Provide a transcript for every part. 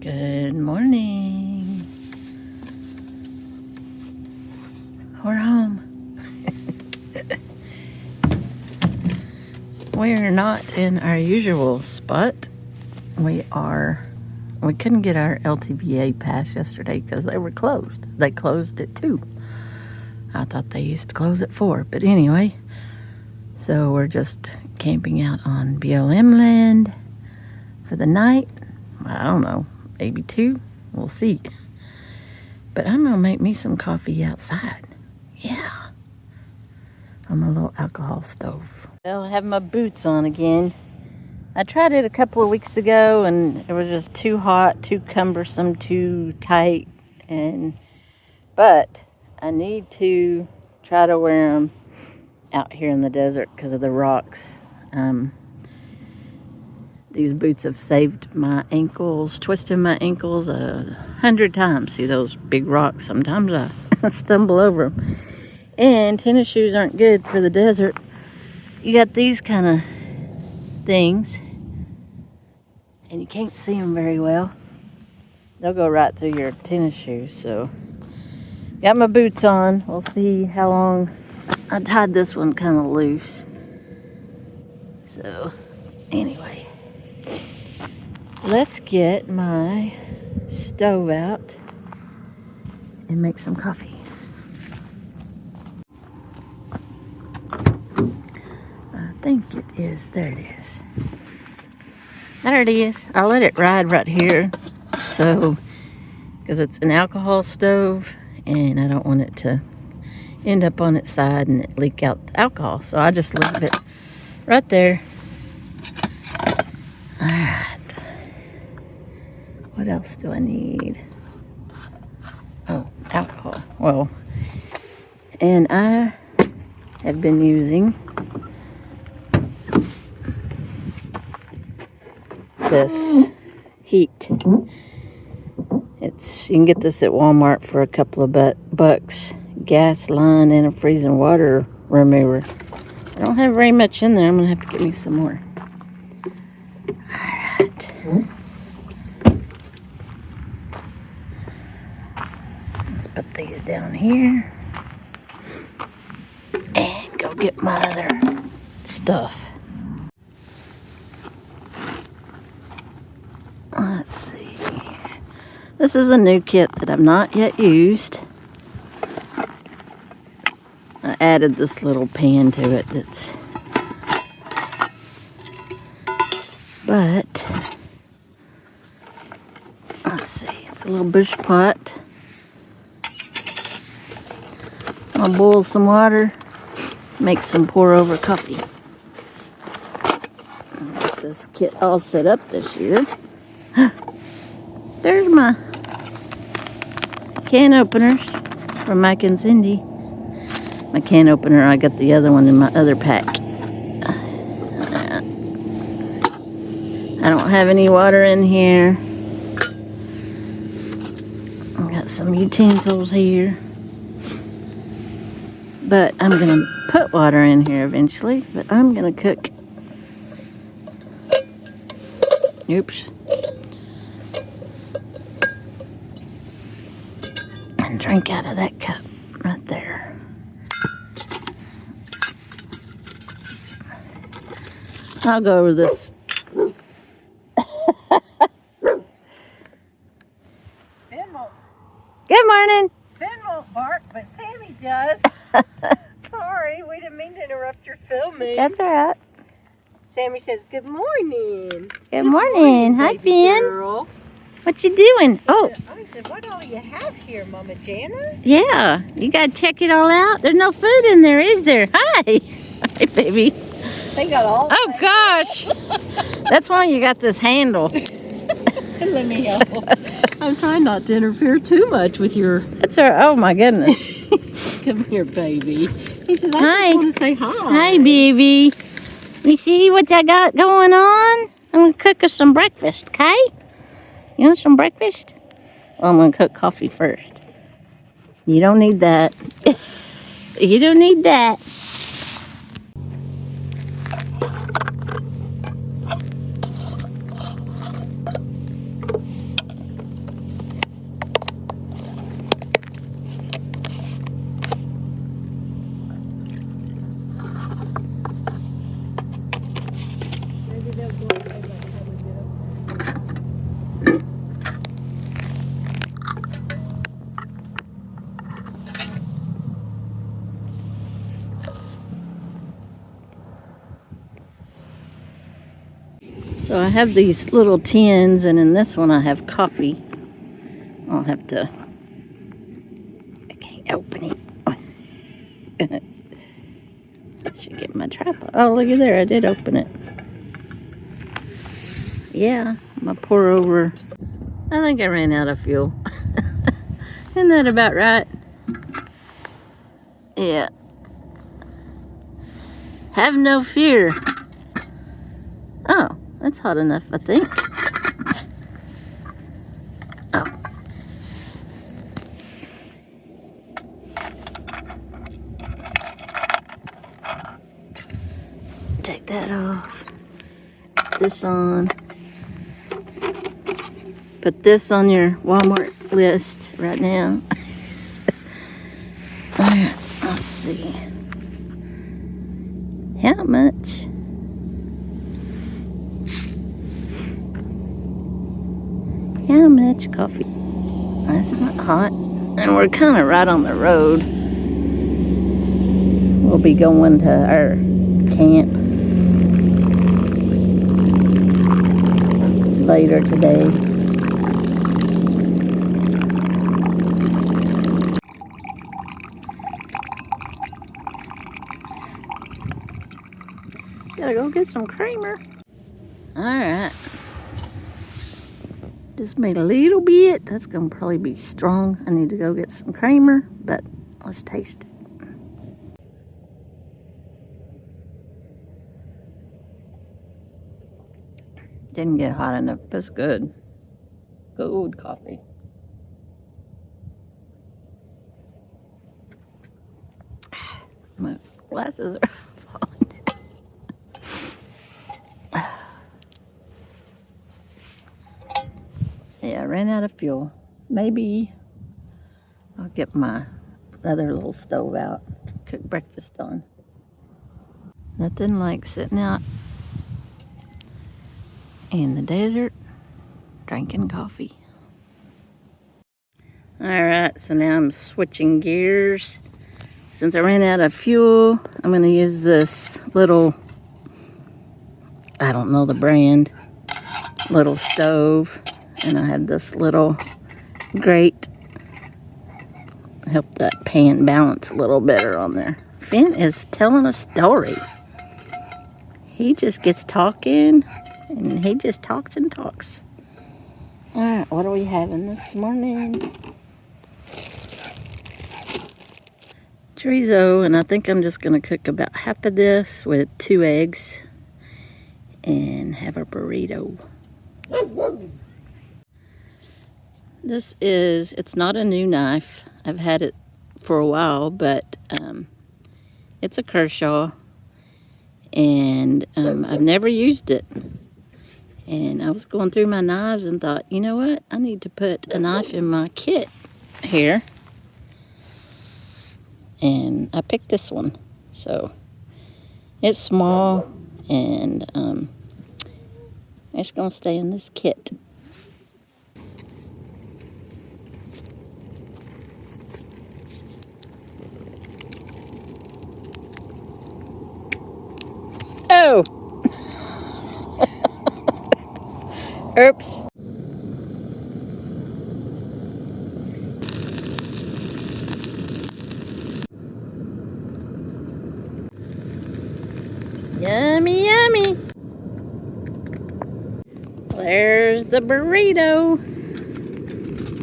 Good morning. We're home. We're not in our usual spot. We couldn't get our LTVA pass yesterday because they were closed. They closed at 2. I thought they used to close at 4, but anyway. So we're just camping out on BLM land for the night. I don't know, maybe 2. We'll see. But I'm gonna make me some coffee outside. Yeah. On my little alcohol stove. Well, I have my boots on again. I tried it a couple of weeks ago and it was just too hot, too cumbersome, too tight. But I need to try to wear them out here in the desert because of the rocks. These boots have saved my ankles, twisted my ankles 100 times. See those big rocks? Sometimes I stumble over them. And tennis shoes aren't good for the desert. You got these kind of things, and you can't see them very well. They'll go right through your tennis shoes. So, got my boots on. We'll see how long. I tied this one kind of loose. So, anyway. Let's get my stove out and make some coffee. I think it is. There it is. There it is. I'll let it ride right here. So, because it's an alcohol stove and I don't want it to end up on its side and it leak out the alcohol. So I just leave it right there. Alright. What else do I need? Oh, alcohol. Well, and I have been using this heat. You can get this at Walmart for a couple of bucks. Gas line and a freezing water remover. I don't have very much in there. I'm gonna have to get me some more. Alright. Let's put these down here. And go get my other stuff. Let's see. This is a new kit that I've not yet used. I added this little pan to it but let's see, it's a little bush pot. I'll boil some water, make some pour over coffee. Get this kit all set up this year. There's my can openers from Mike and Cindy. My can opener, I got the other one in my other pack. I don't have any water in here. I got some utensils here. But I'm going to put water in here eventually. But I'm going to cook. Oops. And drink out of that cup right there. I'll go over this. Good morning. Ben won't bark, but Sammy does. Sorry, we didn't mean to interrupt your filming. That's all right. Sammy says, good morning. Good morning. Hi, Finn. Girl. What you doing? Oh. I said, what all you have here, Mama Jana? Yeah. You got to check it all out. There's no food in there, is there? Hi. Hi, baby. They got all. Oh, gosh. That's why you got this handle. Let me help. I'm trying not to interfere too much with your... That's her. Oh, my goodness. Come here, baby. He says, Hi. just want to say hi. Hi, baby. You see what I got going on? I'm going to cook us some breakfast, okay? You want some breakfast? Well, I'm going to cook coffee first. You don't need that. You don't need that. So I have these little tins, and in this one I have coffee. I'll have to... I can't open it. Should get my tripod. Oh, look at there. I did open it. Yeah, I'm going to pour over. I think I ran out of fuel. Isn't that about right? Yeah. Have no fear. Oh, that's hot enough, I think. Oh. Take that off. Put this on. Put this on your Walmart list right now. Alright, let's see. How much? How much coffee? That's not hot. And we're kind of right on the road. We'll be going to our camp later today. Gotta go get some creamer. Alright. Just made a little bit. That's gonna probably be strong. I need to go get some creamer, but let's taste it. Didn't get hot enough. That's good. Good coffee. My glasses are falling down. Yeah, I ran out of fuel. Maybe I'll get my other little stove out to cook breakfast on. Nothing like sitting out in the desert drinking coffee. Alright, so now I'm switching gears. Since I ran out of fuel, I'm going to use this little, I don't know the brand, little stove. And I have this little grate. Help that pan balance a little better on there. Finn is telling a story. He just gets talking, and he just talks and talks. Alright, what are we having this morning? Chorizo, and I think I'm just going to cook about half of this with 2 eggs and have a burrito. This is, it's not a new knife. I've had it for a while, but it's a Kershaw, and I've never used it. And I was going through my knives and thought, you know what? I need to put a knife in my kit here. And I picked this one. So it's small, and it's going to stay in this kit. Oh! Oops. Yummy, yummy. There's the burrito.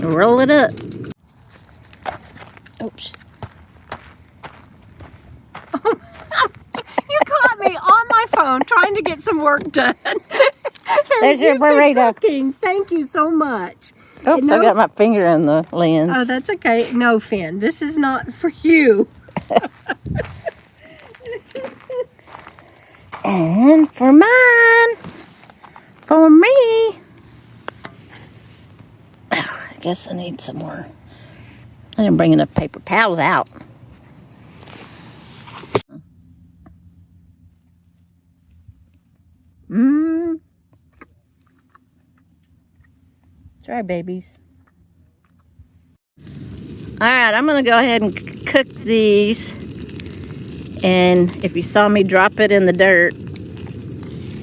Roll it up. Oops. You caught me on my phone trying to get some work done. There's your burrito. Cooking. Thank you so much. Oops, I got my finger in the lens. Oh, that's okay. No, Finn, this is not for you. And for mine. For me. Oh, I guess I need some more. I didn't bring enough paper towels out. Try, babies. Alright, I'm going to go ahead and cook these. And if you saw me drop it in the dirt,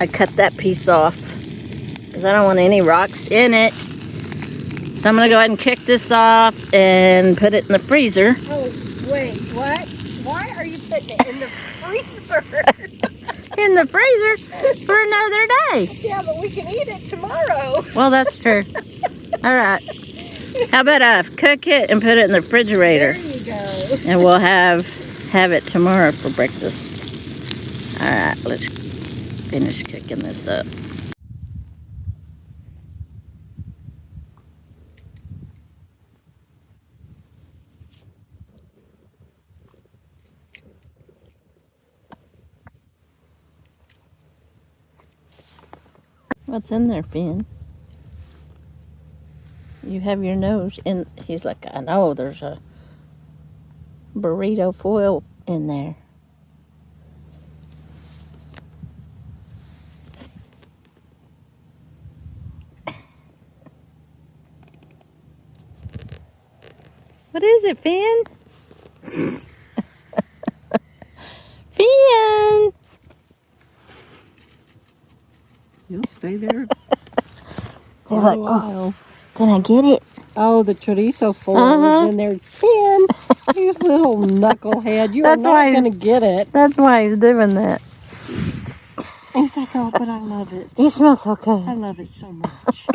I cut that piece off because I don't want any rocks in it. So I'm going to go ahead and kick this off and put it in the freezer. Oh, wait, what? Why are you putting it in the freezer? In the freezer for another day. Yeah, but we can eat it tomorrow. Well, that's true. All right. How about I cook it and put it in the refrigerator? There you go. And we'll have it tomorrow for breakfast. All right, let's finish cooking this up. What's in there, Finn? You have your nose in. He's like, I know there's a burrito foil in there. What is it, Finn? Finn! You'll stay there. He's like, oh, can I get it? Oh, the chorizo foil is in there. Finn, you little knucklehead. You That's are why not going to get it. That's why he's doing that. He's like, oh, but I love it. You smell so good. I love it so much.